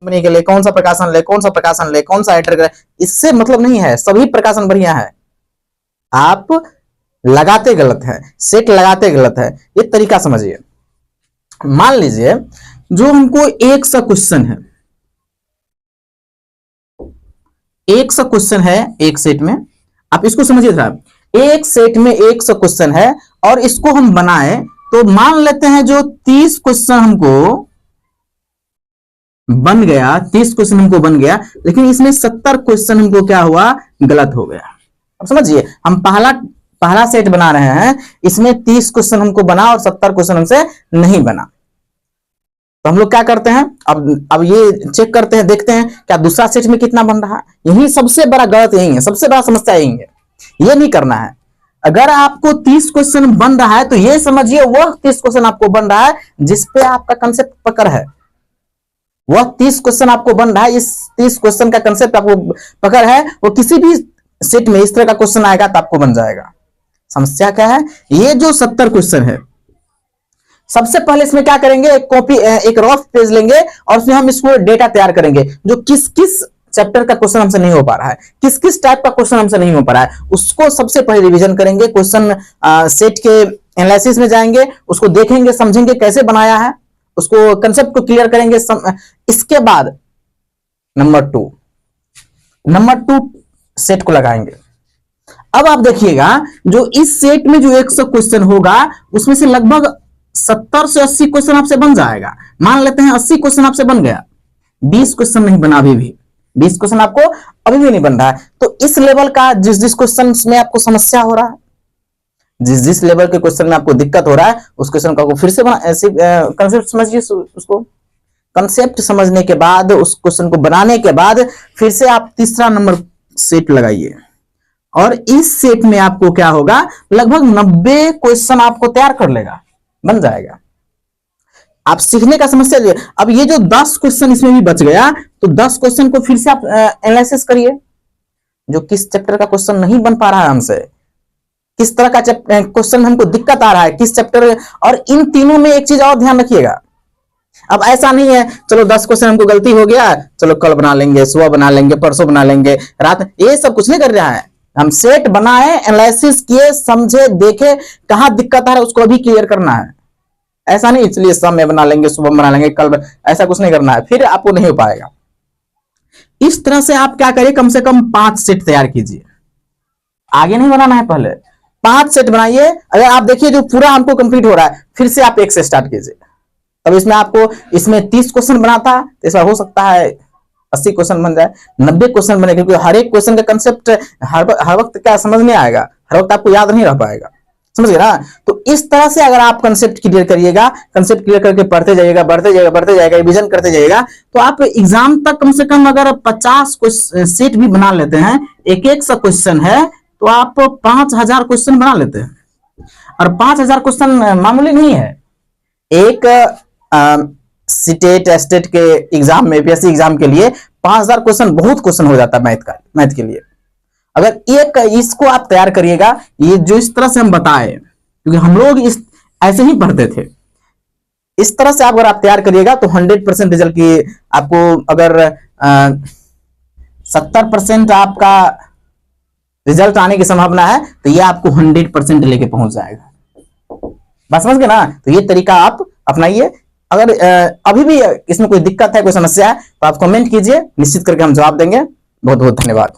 Company के लिए, कौन सा प्रकाशन ले, कौन सा प्रकाशन ले, कौन सा एडिटर करे, इससे मतलब नहीं है। सभी प्रकाशन बढ़िया है, आप लगाते गलत है, सेट लगाते गलत है। ये तरीका समझिए। मान लीजिए जो हमको एक सा क्वेश्चन है, एक सा क्वेश्चन है एक सेट में, आप इसको समझिए था, एक सेट में एक सा क्वेश्चन है और इसको हम बनाए तो मान लेते हैं जो 30 क्वेश्चन हमको बन गया, 30 क्वेश्चन हमको बन गया, लेकिन इसमें 70 क्वेश्चन हमको क्या हुआ, गलत हो गया। अब समझिए, हम पहला सेट बना रहे हैं, इसमें 30 क्वेश्चन हमको बना और 70 क्वेश्चन हमसे नहीं बना। तो हम लोग क्या करते हैं, अब ये चेक करते हैं, देखते हैं क्या दूसरा सेट में कितना बन रहा है। यही सबसे बड़ा गलत यही है, सबसे बड़ा समस्या यही है। ये नहीं करना है। अगर आपको 30 क्वेश्चन बन रहा है तो ये समझिए वह 30 क्वेश्चन आपको बन रहा है जिसपे आपका कंसेप्ट पकड़ है। वह 30 क्वेश्चन आपको बन रहा है, इस 30 क्वेश्चन का कंसेप्ट आपको पकड़ है, वो किसी भी सेट में इस तरह का क्वेश्चन आएगा तो आपको बन जाएगा। समस्या क्या है, ये जो 70 क्वेश्चन है, सबसे पहले इसमें क्या करेंगे, एक कॉपी, एक रफ पेज लेंगे और उसमें हम इसको डेटा तैयार करेंगे, जो किस किस चैप्टर का क्वेश्चन हमसे नहीं हो पा रहा है, किस किस टाइप का क्वेश्चन हमसे नहीं हो पा रहा है, उसको सबसे पहले रिवीजन करेंगे। क्वेश्चन सेट के एनालिसिस में जाएंगे, उसको देखेंगे, समझेंगे कैसे बनाया है, उसको कंसेप्ट को क्लियर करेंगे। इसके बाद नंबर टू सेट को लगाएंगे। अब आप देखिएगा जो इस सेट में जो 100 क्वेश्चन होगा उसमें से लगभग 70 से 80 क्वेश्चन आपसे बन जाएगा। मान लेते हैं 80 क्वेश्चन आपसे बन गया, 20 क्वेश्चन नहीं बना, अभी भी 20 क्वेश्चन आपको अभी भी नहीं बन रहा है। तो इस लेवल का जिस क्वेश्चन में आपको समस्या हो रहा है, जिस लेवल के क्वेश्चन में आपको दिक्कत हो रहा है, उस क्वेश्चन को फिर से कंसेप्ट समझिए। उसको कंसेप्ट समझने के बाद, उस क्वेश्चन को बनाने के बाद फिर से आप तीसरा नंबर सेट लगाइए और इस सेट में आपको क्या होगा, लगभग 90 क्वेश्चन आपको तैयार कर लेगा, बन जाएगा। आप सीखने का समस्या जो, अब ये जो 10 क्वेश्चन इसमें भी बच गया, तो 10 क्वेश्चन को फिर से आप एनालिसिस करिए, जो किस चैप्टर का क्वेश्चन नहीं बन पा रहा है हमसे, किस तरह का क्वेश्चन हमको दिक्कत आ रहा है, किस चैप्टर। और इन तीनों में एक चीज और ध्यान रखिएगा, अब ऐसा नहीं है चलो 10 क्वेश्चन हमको गलती हो गया, चलो कल बना लेंगे, सुबह बना लेंगे, परसों बना लेंगे, रात, ये सब कुछ नहीं कर रहा है। हम सेट बनाए, एनालिसिस किए, समझे, देखे कहां दिक्कत आ रहा है, उसको अभी क्लियर करना है। ऐसा नहीं चलिए शाम में बना लेंगे, सुबह बना लेंगे, कल, ऐसा कुछ नहीं करना है, फिर आपको नहीं हो पाएगा। इस तरह से आप क्या करिए, कम से कम 5 सेट तैयार कीजिए, आगे नहीं बनाना है, पहले 5 सेट बनाइए। अगर आप देखिए जो पूरा हमको कंप्लीट हो रहा है, फिर से आप 1 से स्टार्ट कीजिए। तब इसमें आपको, इसमें 30 क्वेश्चन बना था, तो ऐसा हो सकता है 80 क्वेश्चन बन जाए, 90 क्वेश्चन बने, क्योंकि हर एक क्वेश्चन का कंसेप्ट हर वक्त क्या समझ में आएगा, हर वक्त आपको याद नहीं रह पाएगा, समझ गए ना। तो इस तरह से अगर आप कंसेप्ट क्लियर करिएगा, कंसेप्ट क्लियर करके पढ़ते जाइएगा, रिवीजन करते जाइएगा, तो आप एग्जाम तक कम से कम अगर 50 सेट भी बना लेते हैं, एक सा क्वेश्चन है तो आप 5000 क्वेश्चन बना लेते हैं। और 5000 क्वेश्चन मामूली नहीं है। एक स्टेट स्टेट के एग्जाम में, यूपीएससी एग्जाम के लिए 5000 क्वेश्चन बहुत क्वेश्चन हो जाता है मैथ के लिए। अगर एक इसको आप तैयार करिएगा, ये जो इस तरह से हम बताए, क्योंकि हम लोग इस ऐसे ही पढ़ते थे, इस तरह से अगर आप तैयार करिएगा तो 100% रिजल्ट की आपको, अगर 70% आपका रिजल्ट आने की संभावना है, तो ये आपको 100% लेके पहुंच जाएगा। बस समझ गए ना। तो ये तरीका आप अपनाइए। अगर अभी भी इसमें कोई दिक्कत है, कोई समस्या है, तो आप कमेंट कीजिए, निश्चित करके हम जवाब देंगे। बहुत बहुत धन्यवाद।